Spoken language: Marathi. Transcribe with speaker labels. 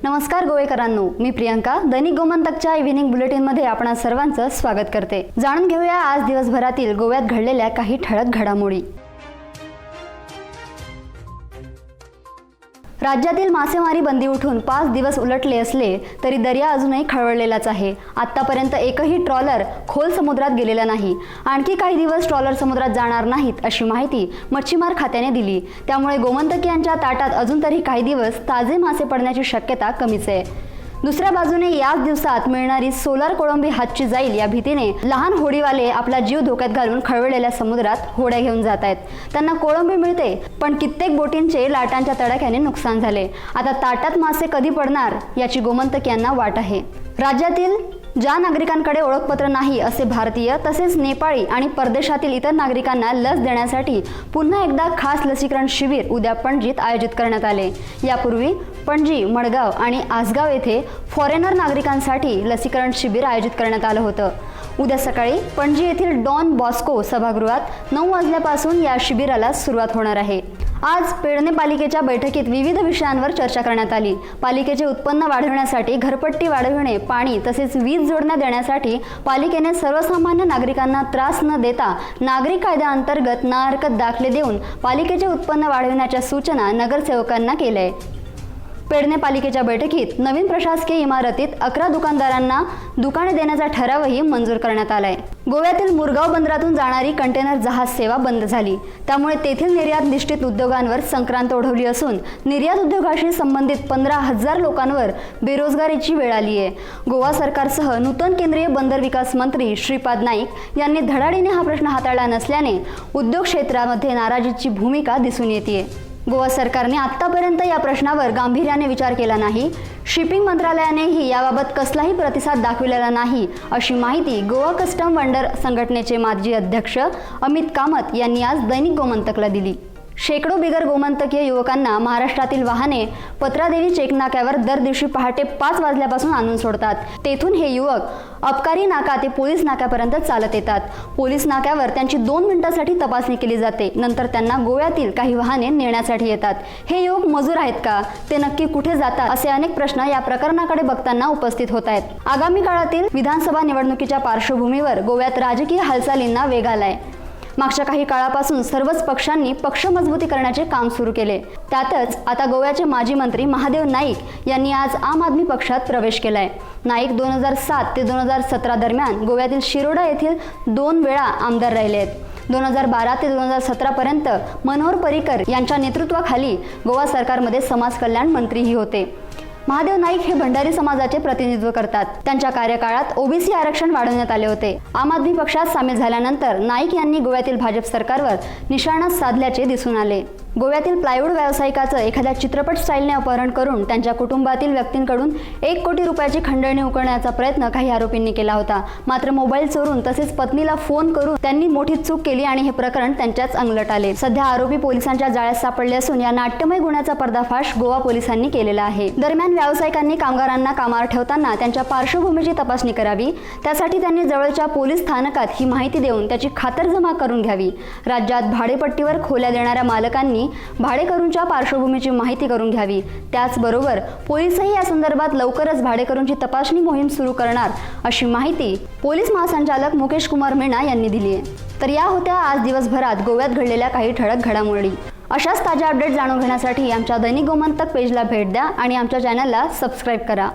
Speaker 1: नमस्कार गोवेकरांनो, मी प्रियंका. दैनिक गोमंतकच्या इव्हिनिंग बुलेटिनमध्ये आपणा सर्वांचं स्वागत करते. जाणून घेऊया आज दिवसभरातील गोव्यात घडलेल्या काही ठळक घडामोडी. राज्यातील मासेमारी बंदी उठून 5 दिवस उलटले असले तरी दर्या अजूनही खवळलेलाच आहे. आतापर्यंत एकही ट्रॉलर खोल समुद्रात गेलेला नाही. आणखी काही दिवस ट्रॉलर समुद्रात जाणार नाहीत अशी माहिती मच्छीमार खात्याने दिली. त्यामुळे गोमंतकीयांच्या ताटात अजून तरी काही दिवस ताजे मासे पडण्याची शक्यता कमीच आहे. दुसऱ्या बाजूने याच दिवसात मिळणारी सोलार कोळंबी हातची जाईल या भीतीने लहान होडीवाले आपला जीव धोक्यात घालून खळवळलेल्या समुद्रात होड्या घेऊन जात आहेत. त्यांना कोळंबी मिळते, पण कित्येक बोटींचे लाटांच्या तडाख्याने नुकसान झाले. आता ताटात मासे कधी पडणार याची गोमंतकीयांना वाट आहे. राज्यातील ज्या नागरिकांकडे ओळखपत्र नाही असे भारतीय तसेच नेपाळी आणि परदेशातील इतर नागरिकांना लस देण्यासाठी पुन्हा एकदा खास लसीकरण शिबिर उद्या पणजीत आयोजित करण्यात आले. यापूर्वी पणजी, मडगाव आणि आसगाव येथे फॉरेनर नागरिकांसाठी लसीकरण शिबिर आयोजित करण्यात आलं होतं. उद्या सकाळी पणजी येथील डॉन बॉस्को सभागृहात 9 वाजल्यापासून या शिबिराला सुरुवात होणार आहे. आज पेडणे पालिकेच्या बैठकीत विविध विषयांवर चर्चा करण्यात आली. पालिकेचे उत्पन्न वाढवण्यासाठी घरपट्टी वाढविणे, पाणी तसेच वीज जोडण्या देण्यासाठी पालिकेने सर्वसामान्य नागरिकांना त्रास न देता नागरिक कायद्याअंतर्गत ना हरकत दाखले देऊन पालिकेचे उत्पन्न वाढविण्याच्या सूचना नगरसेवकांना केल्या आहेत. पेडणे पालिकेच्या बैठकीत नवीन प्रशासकीय इमारतीत 11 दुकानदारांना दुकाने देण्याचा ठरावही मंजूर करण्यात आलाय. गोव्यातील मुरगाव बंदरातून जाणारी कंटेनर जहाज सेवा बंद झाली. त्यामुळे तेथील निर्यात निश्चित उद्योगांवर संक्रांत ओढवली असून निर्यात उद्योगाशी संबंधित 15,000 लोकांवर बेरोजगारीची वेळ आली आहे. गोवा सरकारसह नूतन केंद्रीय बंदर विकास मंत्री श्रीपाद नाईक यांनी धडाडीने हा प्रश्न हाताळला नसल्याने उद्योग क्षेत्रामध्ये नाराजीची भूमिका दिसून येते. गोवा सरकारने आतापर्यंत या प्रश्नावर गांभीर्याने विचार केला नाही. शिपिंग मंत्रालयानेही याबाबत कसलाही प्रतिसाद दाखविलेला नाही अशी माहिती गोवा कस्टम वंडर संघटनेचे माजी अध्यक्ष अमित कामत यांनी आज दैनिक गोमंतकला दिली. शेकडो बिगर गोमंतकीय युवकांना महाराष्ट्रातील वाहने पत्रादेवी चेक नाक्यावर दर दिवशी पहाटे 5 वाजल्यापासून आणून सोडतात. तेथून हे युवक अबकारी नाका ते पोलीस नाक्यापर्यंत चालत येतात. पोलीस नाक्यावर त्यांची 2 मिनिटांसाठी तपासणी केली जाते. नंतर त्यांना गोव्यातील काही वाहने नेण्यासाठी येतात. हे युवक मजूर आहेत का? ते नक्की कुठे जातात? असे अनेक प्रश्न या प्रकरणाकडे बघताना उपस्थित होत आहेत. आगामी काळातील विधानसभा निवडणुकीच्या पार्श्वभूमीवर गोव्यात राजकीय हालचालींना वेग आलाय. मागच्या काही काळापासून सर्वच पक्षांनी पक्ष मजबूती करण्याचे काम सुरू केले. त्यातच आता गोव्याचे माजी मंत्री महादेव नाईक यांनी आज आम आदमी पक्षात प्रवेश केलाय. नाईक 2007 ते 2017 दरम्यान गोव्यातील शिरोडा येथील 2 वेळा आमदार राहिले आहेत. 2012 ते 2017 पर्यंत मनोहर पर्रीकर यांच्या नेतृत्वाखाली गोवा सरकारमध्ये समाज कल्याण मंत्रीही होते. महादेव नाईक हे भंडारी समाजाचे प्रतिनिधित्व करतात. त्यांच्या कार्यकाळात ओबीसी आरक्षण वाढवण्यात आले होते. आम आदमी पक्षात सामील झाल्यानंतर नाईक यांनी गोव्यातील भाजप सरकारवर निशाणा साधल्याचे दिसून आले. गोव्यातील प्लायवूड व्यावसायिकाचं एखाद्या चित्रपट स्टाईलने अपहरण करून त्यांच्या कुटुंबातील व्यक्तींकडून 1 कोटी रुपयाची खंडणी उकळण्याचा प्रयत्न काही आरोपींनी केला होता. मात्र मोबाईल चोरून तसेच पत्नीला फोन करून त्यांनी मोठी चूक केली आणि हे प्रकरण त्यांच्याच अंगलट आले. सध्या आरोपी पोलिसांच्या जाळ्यात सापडले असून या नाट्यमय गुन्ह्याचा पर्दाफाश गोवा पोलिसांनी केलेला आहे. दरम्यान व्यावसायिकांनी कामगारांना कामावर ठेवताना त्यांच्या पार्श्वभूमीची तपासणी करावी. त्यासाठी त्यांनी जवळच्या पोलीस स्थानकात ही माहिती देऊन त्याची खातरजमा करून घ्यावी. राज्यात भाडेपट्टीवर खोल्या देणाऱ्या मालकांनी भाडेकरूंच्या पार्श्वभूमीची माहिती करून घ्यावी. त्याचबरोबर पोलीसही या संदर्भात लवकरच भाडेकरूंची तपासणी मोहीम सुरू करणार अशी माहिती पोलीस महासंचालक मुकेश कुमार मीणा यांनी दिली आहे. तर या होत्या आज दिवसभरात गोव्यात घडलेल्या काही ठळक घडामोडी. अशाच ताज्या अपडेट जाणून घेण्यासाठी आमच्या दैनिक गोमंतक पेजला भेट द्या आणि आमच्या चॅनलला सबस्क्राईब करा.